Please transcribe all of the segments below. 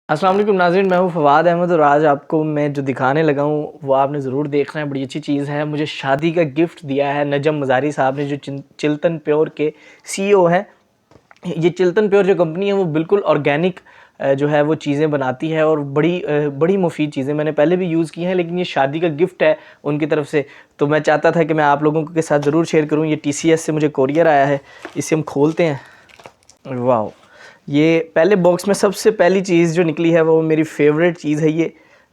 अस्सलाम वालेकुम नाज़रीन, मैं हूँ फ़वाद अहमद और आज आपको मैं जो दिखाने लगा हूँ वो आपने ज़रूर देखना है। बड़ी अच्छी चीज़ है। मुझे शादी का गिफ्ट दिया है नजम मज़ारी साहब ने, जो चिल्तन प्योर के सीईओ हैं। ये चिल्तन प्योर जो कंपनी है वो बिल्कुल ऑर्गेनिक जो है वो चीज़ें बनाती है और बड़ी मुफीद चीज़ें मैंने पहले भी यूज़ की हैं, लेकिन ये शादी का गिफ्ट है उनकी तरफ से, तो मैं चाहता था कि मैं आप लोगों के साथ ज़रूर शेयर करूँ। ये TCS से मुझे कोरियर आया है, इसे हम खोलते हैं। वाह, ये पहले बॉक्स में सबसे पहली चीज़ जो निकली है वो मेरी फेवरेट चीज़ है।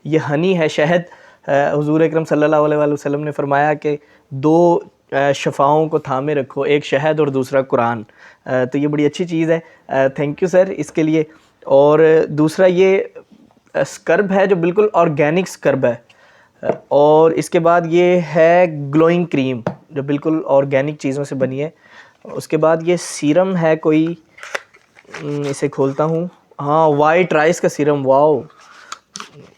ये हनी है, शहद। हुज़ूर अकरम सल्लल्लाहु अलैहि वसल्लम ने फरमाया कि दो शफ़ाओं को थामे रखो, एक शहद और दूसरा कुरान। तो ये बड़ी अच्छी चीज़ है। थैंक यू सर इसके लिए। और दूसरा ये स्क्रब है जो बिल्कुल ऑर्गेनिक स्क्रब है। और इसके बाद ये है ग्लोइंग क्रीम जो बिल्कुल ऑर्गेनिक चीज़ों से बनी है। उसके बाद ये सीरम है कोई, इसे खोलता हूँ। हाँ, वाइट राइस का सीरम। वाओ,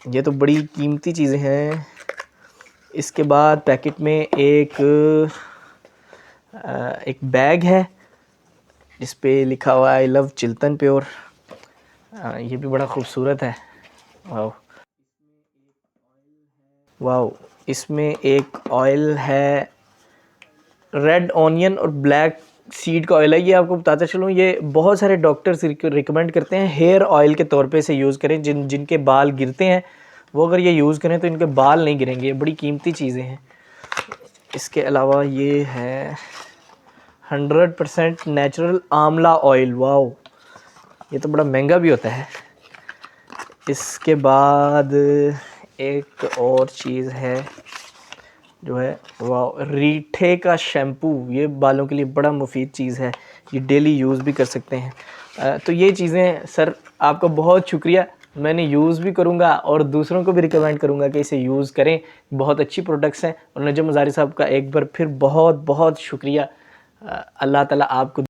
ये तो बड़ी कीमती चीज़ें हैं। इसके बाद पैकेट में एक बैग है जिस पे लिखा हुआ है आई लव चिल्तन प्योर। ये भी बड़ा खूबसूरत है। वाओ वाओ, इसमें एक ऑयल है, रेड ऑनियन और ब्लैक सीड का ऑयल है। ये आपको बताता चलूँ, ये बहुत सारे डॉक्टर्स रिकमेंड करते हैं हेयर ऑयल के तौर पे इसे यूज़ करें। जिनके बाल गिरते हैं वो अगर ये यूज़ करें तो इनके बाल नहीं गिरेंगे। ये बड़ी कीमती चीज़ें हैं। इसके अलावा ये है 100% नेचुरल आंवला ऑयल। वाओ, ये तो बड़ा महंगा भी होता है। इसके बाद एक और चीज़ है जो है वाह, रीठे का शैम्पू। ये बालों के लिए बड़ा मुफीद चीज़ है, ये डेली यूज़ भी कर सकते हैं। तो ये चीज़ें सर आपका बहुत शुक्रिया, मैंने यूज़ भी करूँगा और दूसरों को भी रिकमेंड करूँगा कि इसे यूज़ करें। बहुत अच्छी प्रोडक्ट्स हैं। और नजम मज़ारी साहब का एक बार फिर बहुत बहुत शुक्रिया। अल्लाह ताला आपको